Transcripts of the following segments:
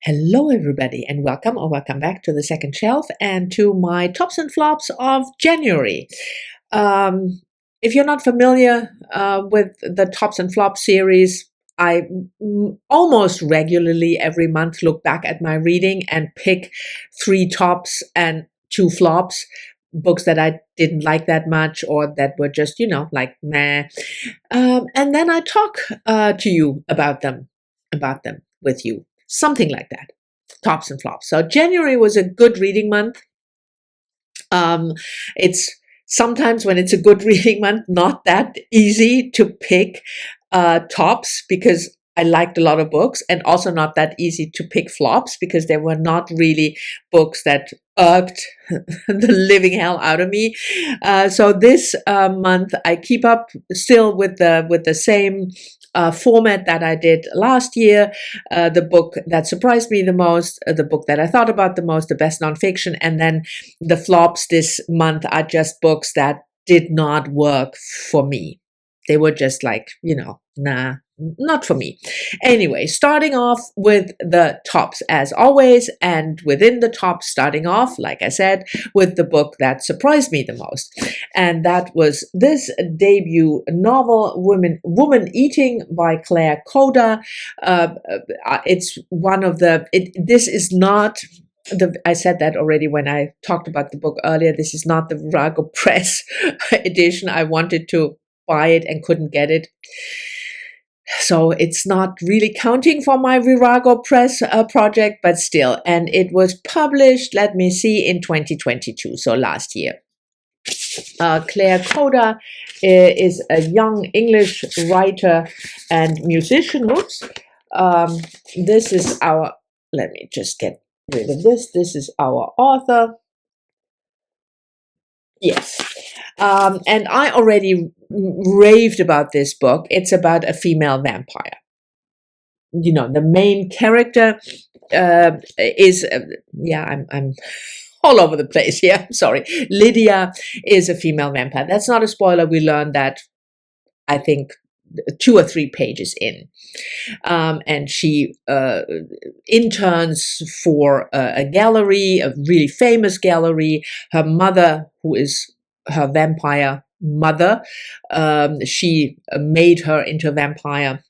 Hello everybody and welcome back to the second shelf and to my tops and flops of January. If you're not familiar with the tops and flops series, I almost regularly every month look back at my reading and pick 3 tops and 2 flops, books that I didn't like that much or that were just, like meh. And then I talk to you about them with you. Something like that. Tops and flops. So January was a good reading month. It's sometimes when it's a good reading month, not that easy to pick tops because I liked a lot of books, and also not that easy to pick flops because there were not really books that irked the living hell out of me. So this month I keep up still with the same format that I did last year. The book that surprised me the most, the book that I thought about the most, the best nonfiction, and then the flops this month are just books that did not work for me. They were just like, nah, not for me. Anyway, starting off with the tops as always, and within the tops, starting off, like I said, with the book that surprised me the most. And that was this debut novel, Woman Eating by Claire Coda. It's one of this is not I said that already when I talked about the book earlier. This is not the Virago Press edition. I wanted to buy it and couldn't get it. So it's not really counting for my Virago Press project, but still. And it was published, let me see, in 2022, so last year. Claire Coda is a young English writer and musician. Oops. This is let me just get rid of this. This is our author. Yes. And I already raved about this book. It's about a female vampire. The main character is, I'm all over the place here. I'm sorry. Lydia is a female vampire. That's not a spoiler. We learned that, I think, 2 or 3 pages in. And she interns for a gallery, a really famous gallery. Her mother, who is her vampire mother, she made her into a vampire.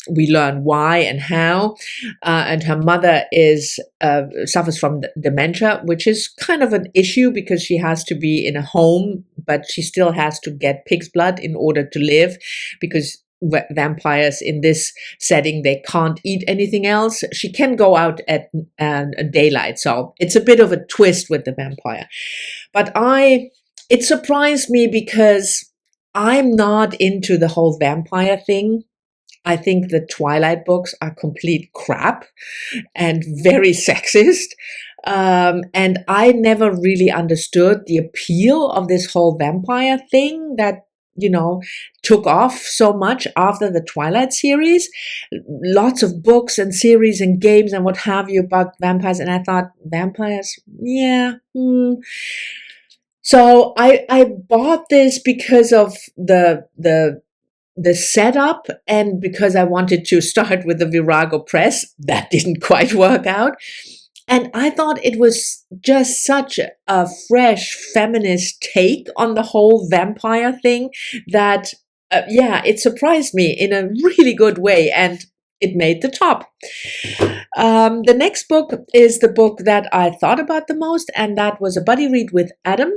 We learn why and how, and her mother suffers from dementia, which is kind of an issue because she has to be in a home, but she still has to get pig's blood in order to live, because vampires in this setting, they can't eat anything else. She can go out at daylight, so it's a bit of a twist with the vampire. But it surprised me because I'm not into the whole vampire thing. I think the Twilight books are complete crap and very sexist. And I never really understood the appeal of this whole vampire thing that, took off so much after the Twilight series. Lots of books and series and games and what have you about vampires. And I thought, vampires? Yeah. So I bought this because of the setup, and because I wanted to start with the Virago Press. That didn't quite work out. And I thought it was just such a fresh feminist take on the whole vampire thing that, it surprised me in a really good way, and it made the top. The next book is the book that I thought about the most, and that was a buddy read with Adam.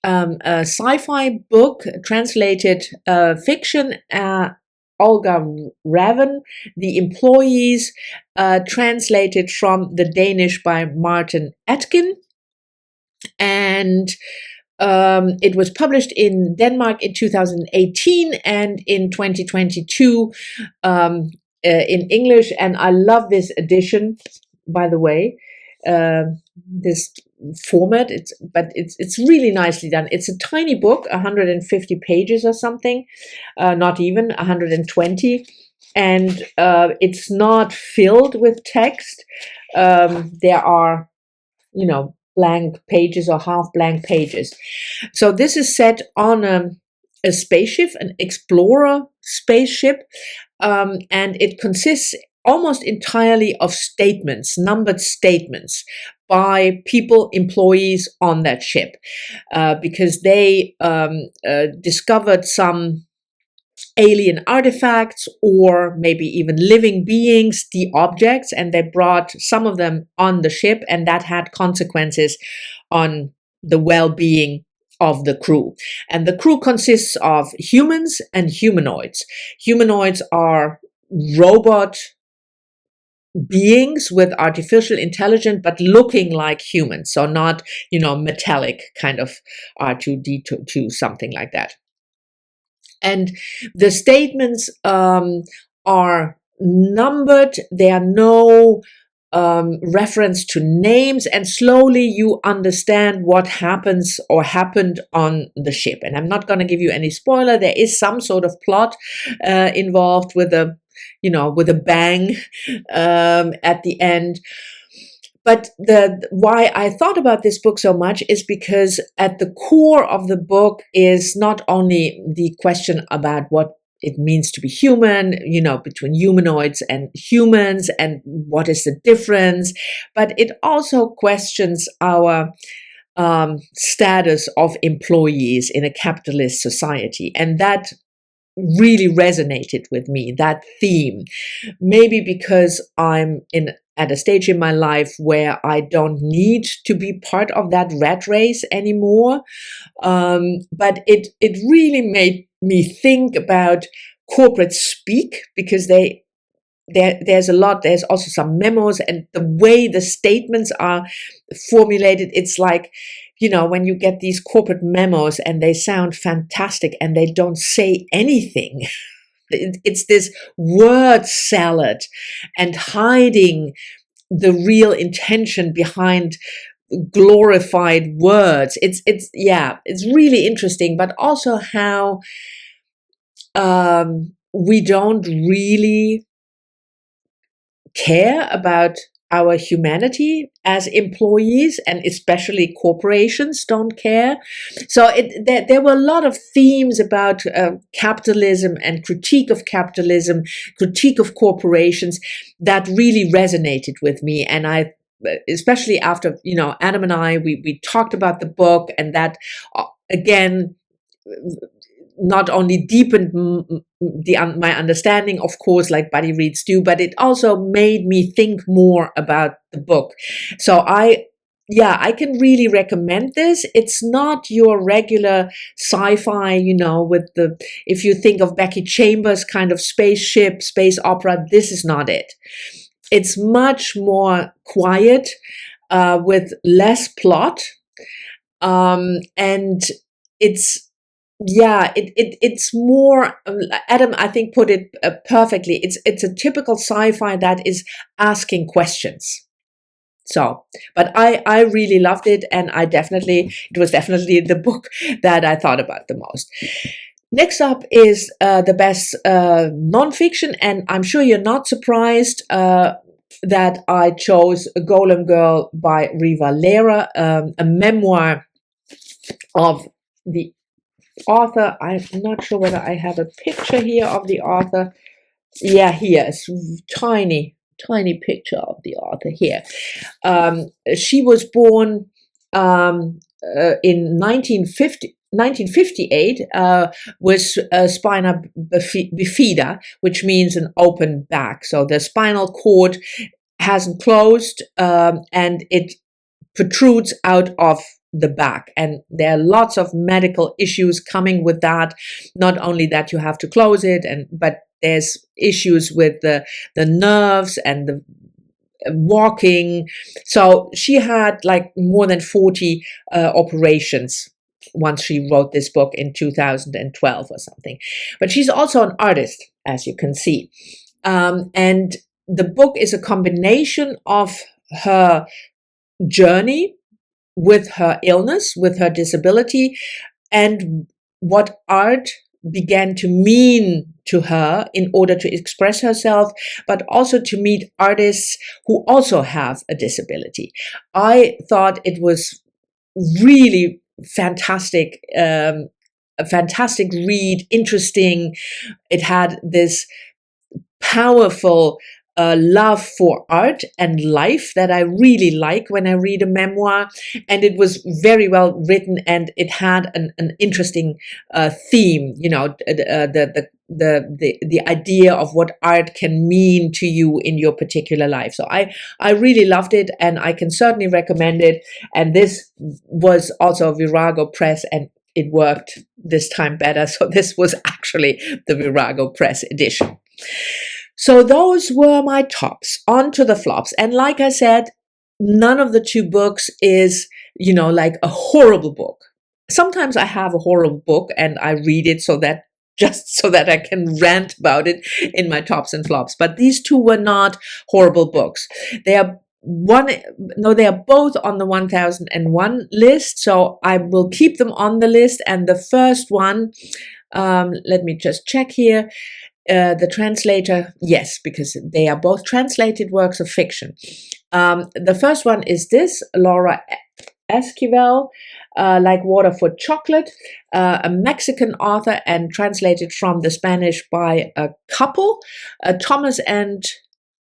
A sci-fi book, translated fiction, Olga Raven, The Employees, translated from the Danish by Martin Atkin. And it was published in Denmark in 2018 and in 2022 in English. And I love this edition, by the way. This format, it's really nicely done. It's a tiny book, 150 pages or something, not even 120, and it's not filled with text. There are, blank pages or half blank pages. So this is set on a spaceship, an explorer spaceship, and it consists almost entirely of statements, numbered statements by people, employees on that ship, because they discovered some alien artifacts or maybe even living beings, the objects, and they brought some of them on the ship, and that had consequences on the well-being of the crew. And the crew consists of humans and humanoids. Humanoids are robot beings with artificial intelligence, but looking like humans. So not, metallic kind of R2D2, something like that. And the statements are numbered. There are no reference to names, and slowly you understand what happens or happened on the ship. And I'm not going to give you any spoiler. There is some sort of plot involved with a bang at the end. But why I thought about this book so much is because at the core of the book is not only the question about what it means to be human, between humanoids and humans, and what is the difference, but it also questions our status of employees in a capitalist society. And that really resonated with me, that theme. Maybe because I'm at a stage in my life where I don't need to be part of that rat race anymore. But it really made me think about corporate speak, because there's a lot. There's also some memos, and the way the statements are formulated, it's like, when you get these corporate memos and they sound fantastic and they don't say anything. It's this word salad and hiding the real intention behind glorified words. It's really interesting, but also how we don't really care about our humanity as employees, and especially corporations don't care. So there were a lot of themes about capitalism and critique of capitalism, critique of corporations that really resonated with me. And I, especially after, Adam and I, we talked about the book, and that again, not only deepened my understanding, of course, like buddy reads do, but it also made me think more about the book. So I can really recommend this. It's not your regular sci-fi, with if you think of Becky Chambers kind of spaceship, space opera, this is not it. It's much more quiet, with less plot, and it's more, Adam, I think, put it perfectly. It's a typical sci-fi that is asking questions. So, but I really loved it, and it was definitely the book that I thought about the most. Next up is the best nonfiction, and I'm sure you're not surprised that I chose Golem Girl by Riva Lera, a memoir of the author. I'm not sure whether I have a picture here of the author. Yeah, here it's tiny picture of the author here. She was born in 1958 with spina bifida, which means an open back. So the spinal cord hasn't closed, and it protrudes out of the back, and there are lots of medical issues coming with that. Not only that you have to close it, but there's issues with the nerves and the walking. So she had like more than 40 operations once she wrote this book in 2012 or something. But she's also an artist, as you can see, and the book is a combination of her journey with her illness, with her disability, and what art began to mean to her in order to express herself, but also to meet artists who also have a disability. I thought it was really fantastic, a fantastic read, interesting. It had this powerful love for art and life that I really like when I read a memoir, and it was very well written, and it had an interesting theme. You know, the idea of what art can mean to you in your particular life. So I really loved it, and I can certainly recommend it. And this was also a Virago Press, and it worked this time better. So this was actually the Virago Press edition. So those were my tops. On to the flops. And like I said, none of the two books is, you know, like a horrible book. Sometimes I have a horrible book and I read it just so that I can rant about it in my tops and flops. But these two were not horrible books. They are both on the 1001 list. So I will keep them on the list. And the first one, let me just check here. The translator, yes, because they are both translated works of fiction. The first one is this, Laura Esquivel, Like Water for Chocolate, a Mexican author, and translated from the Spanish by a couple,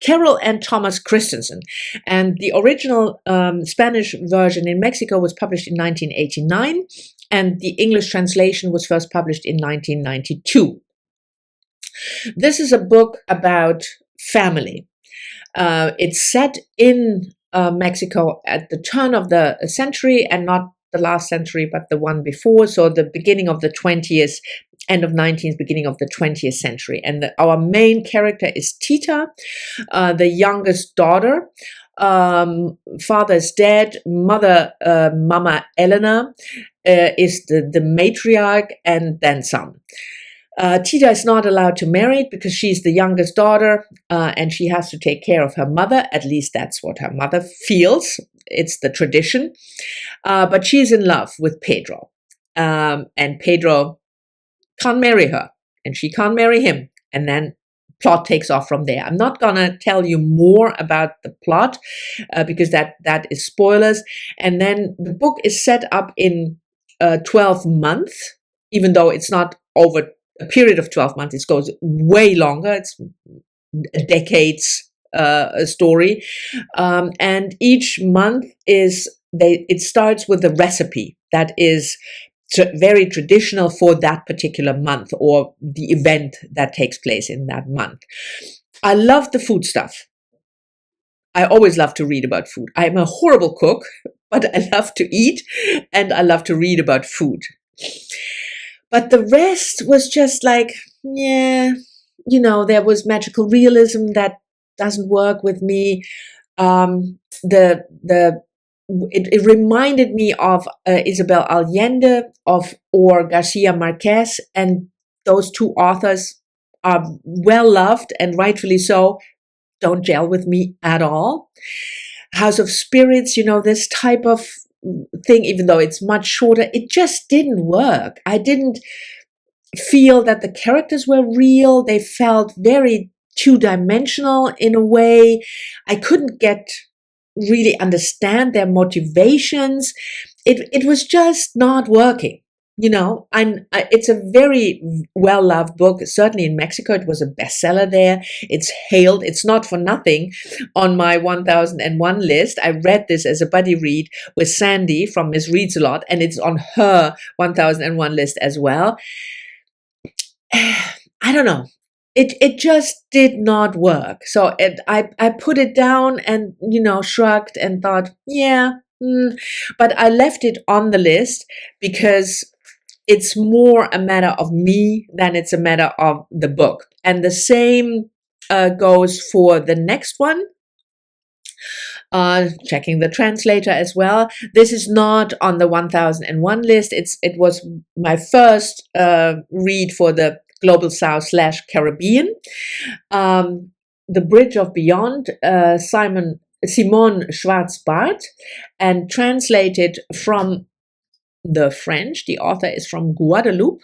Carol and Thomas Christensen. And the original Spanish version in Mexico was published in 1989, and the English translation was first published in 1992. This is a book about family. It's set in Mexico at the turn of the century, and not the last century, but the one before. So the beginning of the 20th, end of 19th, beginning of the 20th century. And our main character is Tita, the youngest daughter. Father is dead. Mother, Mama Elena, is the matriarch, and then some. Tita is not allowed to marry because she's the youngest daughter, and she has to take care of her mother. At least that's what her mother feels. It's the tradition. But she's in love with Pedro. And Pedro can't marry her, and she can't marry him. And then plot takes off from there. I'm not going to tell you more about the plot because that is spoilers. And then the book is set up in 12 months, even though it's not over a period of 12 months. It goes way longer. It's a decade's story. And each month it starts with a recipe that is very traditional for that particular month or the event that takes place in that month. I love the food stuff. I always love to read about food. I'm a horrible cook, but I love to eat, and I love to read about food. But the rest was just like, yeah, you know, there was magical realism that doesn't work with me. It reminded me of Isabel Allende or Garcia Marquez, and those two authors are well loved and rightfully so, don't gel with me at all. House of Spirits, you know, this type of thing, even though it's much shorter, it just didn't work. I didn't feel that the characters were real. They felt very two-dimensional in a way. I couldn't really understand their motivations. It was just not working, you know. It's a very well-loved book. Certainly in Mexico, it was a bestseller there. It's hailed. It's not for nothing on my 1001 list. I read this as a buddy read with Sandy from Miss Reads a Lot, and it's on her 1001 list as well. I don't know. It just did not work. So I put it down and, you know, shrugged and thought, yeah, but I left it on the list because it's more a matter of me than it's a matter of the book. And the same goes for the next one. Checking the translator as well. This is not on the 1001 list. It was my first read for the Global South / Caribbean. The Bridge of Beyond, Simone Schwarzbart, and translated from the French. The author is from Guadeloupe,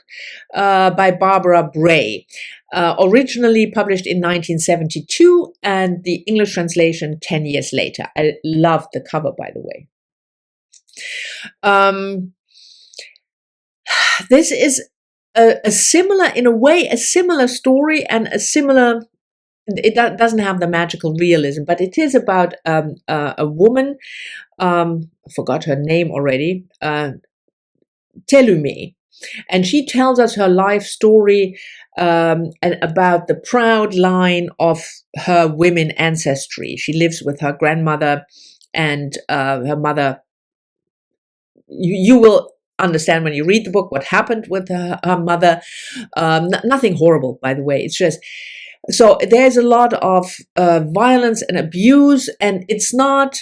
by Barbara Bray. Originally published in 1972, and the English translation 10 years later. I love the cover, by the way. This is a similar, in a way, a similar story and a similar doesn't have the magical realism, but it is about a woman. I forgot her name already. Telume. And she tells us her life story and about the proud line of her women ancestry. She lives with her grandmother and her mother. You will understand when you read the book what happened with her mother. Nothing horrible, by the way. It's just, so there's a lot of violence and abuse, and it's not,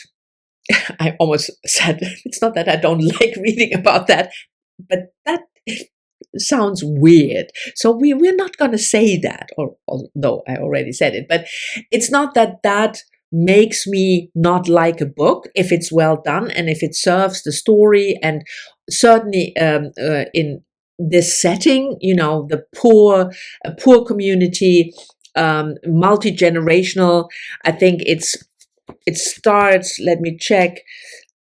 I almost said, it's not that I don't like reading about that, but that sounds weird. So we're not going to say that, or although I already said it, but it's not that makes me not like a book if it's well done and if it serves the story. And certainly in this setting, the poor community, multi-generational, I think it starts, let me check,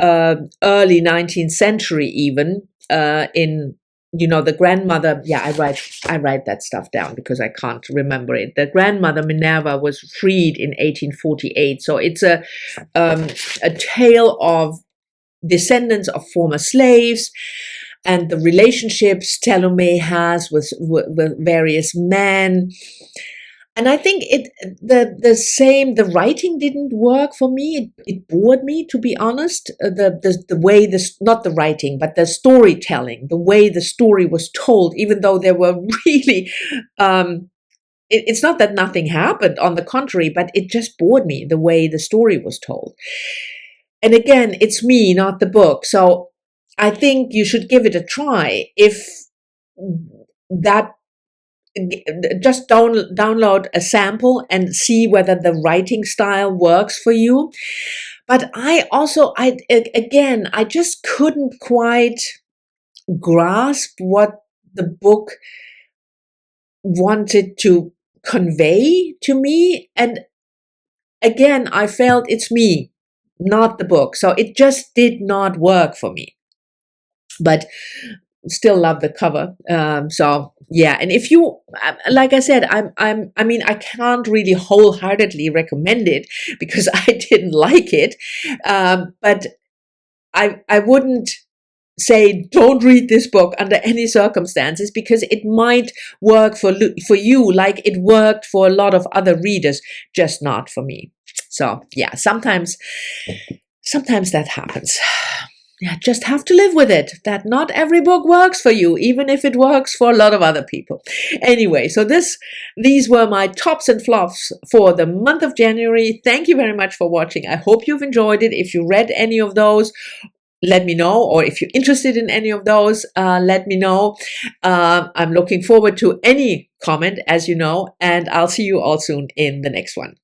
early 19th century even, in the grandmother. Yeah, I write that stuff down because I can't remember it. The grandmother Minerva was freed in 1848. So it's a tale of descendants of former slaves and the relationships Telume has with various men. And I think the writing didn't work for me. It bored me, to be honest. The way not the writing, but the storytelling, the way the story was told, even though there were really, it's not that nothing happened, on the contrary, but it just bored me, the way the story was told. And again, it's me, not the book. So I think you should give it a try. If that, just download a sample and see whether the writing style works for you. But I just couldn't quite grasp what the book wanted to convey to me. And again, I felt it's me, not the book. So it just did not work for me. But still love the cover. So yeah, and if you, like I said, I mean, I can't really wholeheartedly recommend it because I didn't like it. But I wouldn't say don't read this book under any circumstances, because it might work for you like it worked for a lot of other readers, just not for me. So yeah, sometimes that happens. Yeah, just have to live with it, that not every book works for you, even if it works for a lot of other people. Anyway, so these were my tops and flops for the month of January. Thank you very much for watching. I hope you've enjoyed it. If you read any of those, let me know, or if you're interested in any of those, let me know. I'm looking forward to any comment, as you know, and I'll see you all soon in the next one.